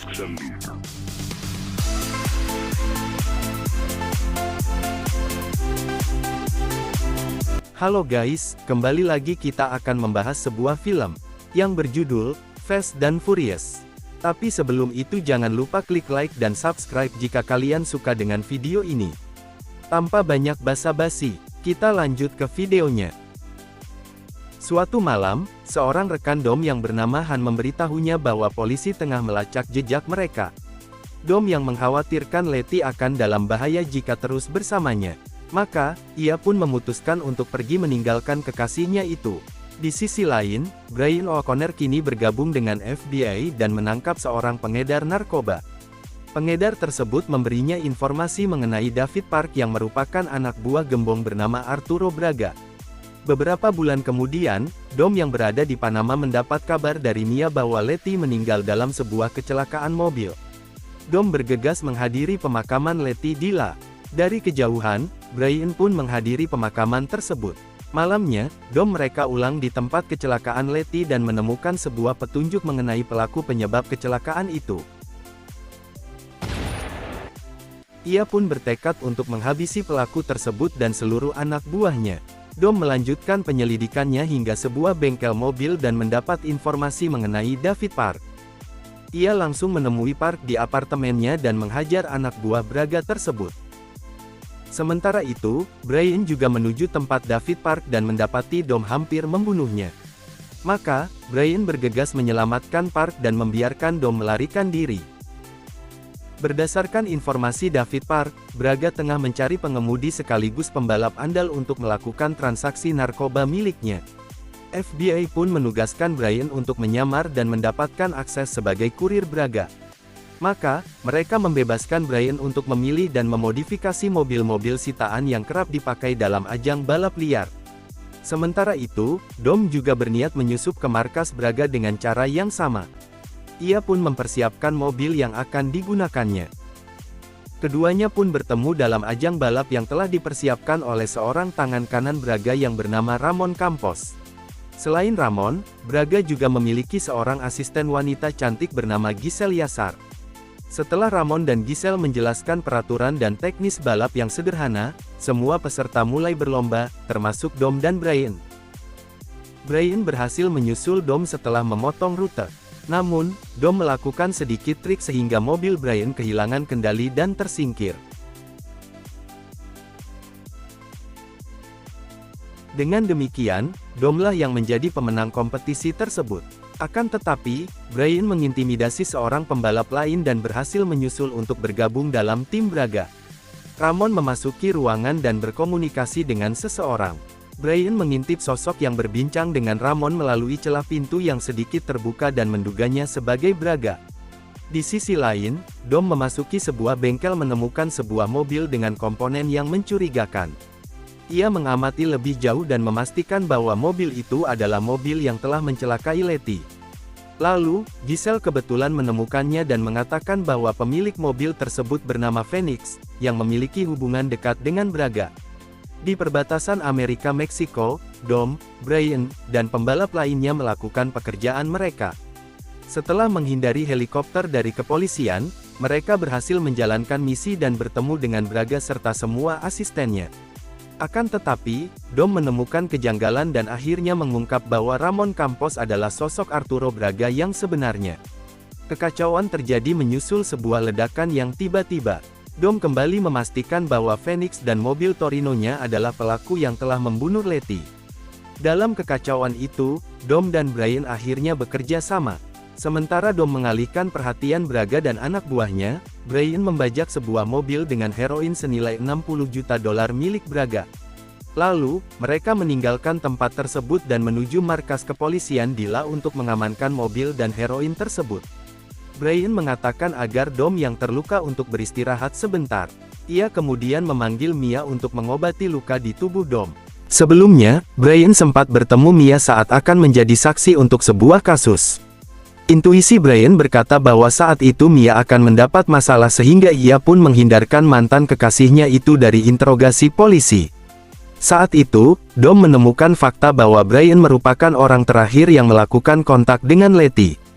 action. Halo guys, kembali lagi kita akan membahas sebuah film yang berjudul Fast and Furious. Tapi sebelum itu jangan lupa klik like dan subscribe jika kalian suka dengan video ini. Tanpa banyak basa-basi, kita lanjut ke videonya. Suatu malam, seorang rekan Dom yang bernama Han memberitahunya bahwa polisi tengah melacak jejak mereka. Dom yang mengkhawatirkan Letty akan dalam bahaya jika terus bersamanya. Maka, ia pun memutuskan untuk pergi meninggalkan kekasihnya itu. Di sisi lain, Brian O'Connor kini bergabung dengan FBI dan menangkap seorang pengedar narkoba. Pengedar tersebut memberinya informasi mengenai David Park yang merupakan anak buah gembong bernama Arturo Braga. Beberapa bulan kemudian, Dom yang berada di Panama mendapat kabar dari Mia bahwa Letty meninggal dalam sebuah kecelakaan mobil. Dom bergegas menghadiri pemakaman Letty di La. Dari kejauhan, Brian pun menghadiri pemakaman tersebut. Malamnya, Dom mereka ulang di tempat kecelakaan Letty dan menemukan sebuah petunjuk mengenai pelaku penyebab kecelakaan itu. Ia pun bertekad untuk menghabisi pelaku tersebut dan seluruh anak buahnya. Dom melanjutkan penyelidikannya hingga sebuah bengkel mobil dan mendapat informasi mengenai David Park. Ia langsung menemui Park di apartemennya dan menghajar anak buah Braga tersebut. Sementara itu, Brian juga menuju tempat David Park dan mendapati Dom hampir membunuhnya. Maka, Brian bergegas menyelamatkan Park dan membiarkan Dom melarikan diri. Berdasarkan informasi David Park, Braga tengah mencari pengemudi sekaligus pembalap andal untuk melakukan transaksi narkoba miliknya. FBI pun menugaskan Brian untuk menyamar dan mendapatkan akses sebagai kurir Braga. Maka, mereka membebaskan Brian untuk memilih dan memodifikasi mobil-mobil sitaan yang kerap dipakai dalam ajang balap liar. Sementara itu, Dom juga berniat menyusup ke markas Braga dengan cara yang sama. Ia pun mempersiapkan mobil yang akan digunakannya. Keduanya pun bertemu dalam ajang balap yang telah dipersiapkan oleh seorang tangan kanan Braga yang bernama Ramon Campos. Selain Ramon, Braga juga memiliki seorang asisten wanita cantik bernama Giselle Yassar. Setelah Ramon dan Giselle menjelaskan peraturan dan teknis balap yang sederhana, semua peserta mulai berlomba, termasuk Dom dan Brian. Brian berhasil menyusul Dom setelah memotong rute. Namun, Dom melakukan sedikit trik sehingga mobil Brian kehilangan kendali dan tersingkir. Dengan demikian, Domlah yang menjadi pemenang kompetisi tersebut. Akan tetapi, Brian mengintimidasi seorang pembalap lain dan berhasil menyusul untuk bergabung dalam tim Braga. Ramon memasuki ruangan dan berkomunikasi dengan seseorang. Brian mengintip sosok yang berbincang dengan Ramon melalui celah pintu yang sedikit terbuka dan menduganya sebagai Braga. Di sisi lain, Dom memasuki sebuah bengkel menemukan sebuah mobil dengan komponen yang mencurigakan. Ia mengamati lebih jauh dan memastikan bahwa mobil itu adalah mobil yang telah mencelakai Letty. Lalu, Giselle kebetulan menemukannya dan mengatakan bahwa pemilik mobil tersebut bernama Phoenix, yang memiliki hubungan dekat dengan Braga. Di perbatasan Amerika-Meksiko, Dom, Brian, dan pembalap lainnya melakukan pekerjaan mereka. Setelah menghindari helikopter dari kepolisian, mereka berhasil menjalankan misi dan bertemu dengan Braga serta semua asistennya. Akan tetapi, Dom menemukan kejanggalan dan akhirnya mengungkap bahwa Ramon Campos adalah sosok Arturo Braga yang sebenarnya. Kekacauan terjadi menyusul sebuah ledakan yang tiba-tiba. Dom kembali memastikan bahwa Phoenix dan mobil Torino-nya adalah pelaku yang telah membunuh Letty. Dalam kekacauan itu, Dom dan Brian akhirnya bekerja sama. Sementara Dom mengalihkan perhatian Braga dan anak buahnya, Brian membajak sebuah mobil dengan heroin senilai $60 juta milik Braga. Lalu, mereka meninggalkan tempat tersebut dan menuju markas kepolisian di La untuk mengamankan mobil dan heroin tersebut. Brian mengatakan agar Dom yang terluka untuk beristirahat sebentar. Ia kemudian memanggil Mia untuk mengobati luka di tubuh Dom. Sebelumnya, Brian sempat bertemu Mia saat akan menjadi saksi untuk sebuah kasus. Intuisi Brian berkata bahwa saat itu Mia akan mendapat masalah sehingga ia pun menghindarkan mantan kekasihnya itu dari interogasi polisi. Saat itu, Dom menemukan fakta bahwa Brian merupakan orang terakhir yang melakukan kontak dengan Letty.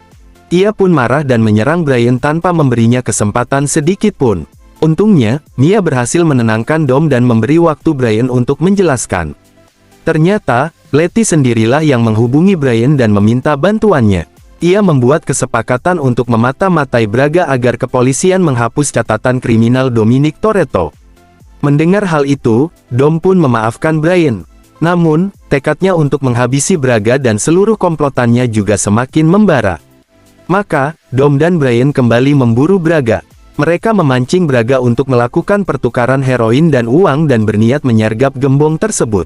Ia pun marah dan menyerang Brian tanpa memberinya kesempatan sedikit pun. Untungnya, Mia berhasil menenangkan Dom dan memberi waktu Brian untuk menjelaskan. Ternyata, Letty sendirilah yang menghubungi Brian dan meminta bantuannya. Ia membuat kesepakatan untuk memata-matai Braga agar kepolisian menghapus catatan kriminal Dominic Toretto. Mendengar hal itu, Dom pun memaafkan Brian. Namun, tekadnya untuk menghabisi Braga dan seluruh komplotannya juga semakin membara. Maka, Dom dan Brian kembali memburu Braga. Mereka memancing Braga untuk melakukan pertukaran heroin dan uang dan berniat menyergap gembong tersebut.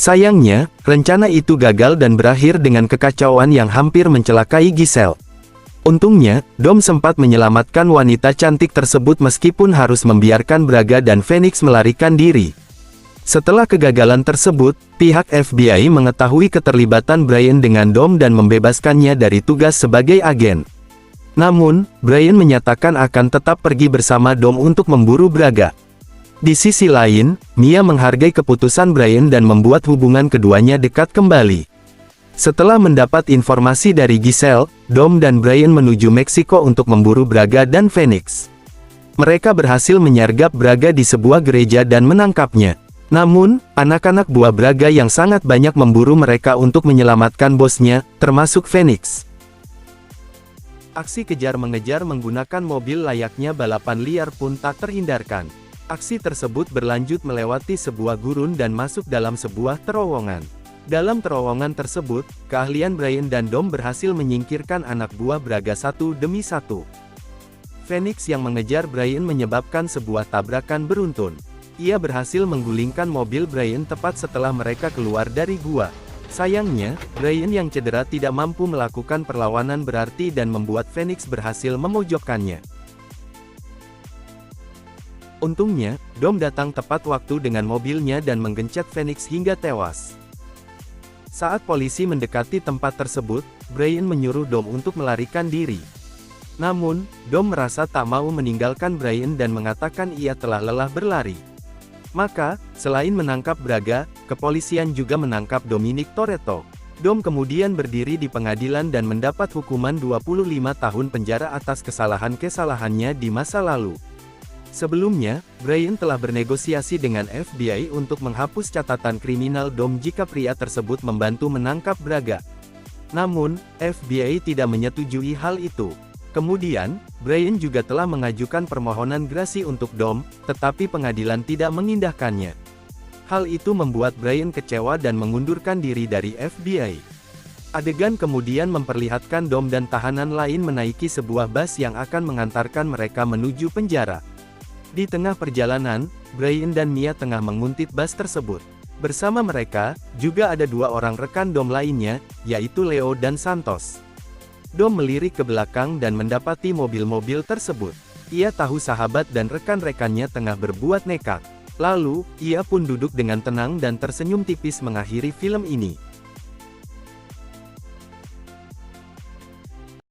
Sayangnya, rencana itu gagal dan berakhir dengan kekacauan yang hampir mencelakai Giselle. Untungnya, Dom sempat menyelamatkan wanita cantik tersebut meskipun harus membiarkan Braga dan Phoenix melarikan diri. Setelah kegagalan tersebut, pihak FBI mengetahui keterlibatan Brian dengan Dom dan membebaskannya dari tugas sebagai agen. Namun, Brian menyatakan akan tetap pergi bersama Dom untuk memburu Braga. Di sisi lain, Mia menghargai keputusan Brian dan membuat hubungan keduanya dekat kembali. Setelah mendapat informasi dari Giselle, Dom dan Brian menuju Meksiko untuk memburu Braga dan Phoenix. Mereka berhasil menyergap Braga di sebuah gereja dan menangkapnya. Namun, anak-anak buah Braga yang sangat banyak memburu mereka untuk menyelamatkan bosnya, termasuk Phoenix. Aksi kejar-mengejar menggunakan mobil layaknya balapan liar pun tak terhindarkan. Aksi tersebut berlanjut melewati sebuah gurun dan masuk dalam sebuah terowongan. Dalam terowongan tersebut, keahlian Brian dan Dom berhasil menyingkirkan anak buah Braga satu demi satu. Phoenix yang mengejar Brian menyebabkan sebuah tabrakan beruntun. Ia berhasil menggulingkan mobil Brian tepat setelah mereka keluar dari gua. Sayangnya, Brian yang cedera tidak mampu melakukan perlawanan berarti dan membuat Phoenix berhasil memojokkannya. Untungnya, Dom datang tepat waktu dengan mobilnya dan menggencet Phoenix hingga tewas. Saat polisi mendekati tempat tersebut, Brian menyuruh Dom untuk melarikan diri. Namun, Dom merasa tak mau meninggalkan Brian dan mengatakan ia telah lelah berlari. Maka, selain menangkap Braga, kepolisian juga menangkap Dominic Toretto. Dom kemudian berdiri di pengadilan dan mendapat hukuman 25 tahun penjara atas kesalahan-kesalahannya di masa lalu. Sebelumnya, Brian telah bernegosiasi dengan FBI untuk menghapus catatan kriminal Dom jika pria tersebut membantu menangkap Braga. Namun, FBI tidak menyetujui hal itu. Kemudian, Brian juga telah mengajukan permohonan grasi untuk Dom, tetapi pengadilan tidak mengindahkannya. Hal itu membuat Brian kecewa dan mengundurkan diri dari FBI. Adegan kemudian memperlihatkan Dom dan tahanan lain menaiki sebuah bus yang akan mengantarkan mereka menuju penjara. Di tengah perjalanan, Brian dan Mia tengah menguntit bus tersebut. Bersama mereka, juga ada dua orang rekan Dom lainnya, yaitu Leo dan Santos. Dom melirik ke belakang dan mendapati mobil-mobil tersebut. Ia tahu sahabat dan rekan-rekannya tengah berbuat nekat. Lalu, ia pun duduk dengan tenang dan tersenyum tipis mengakhiri film ini.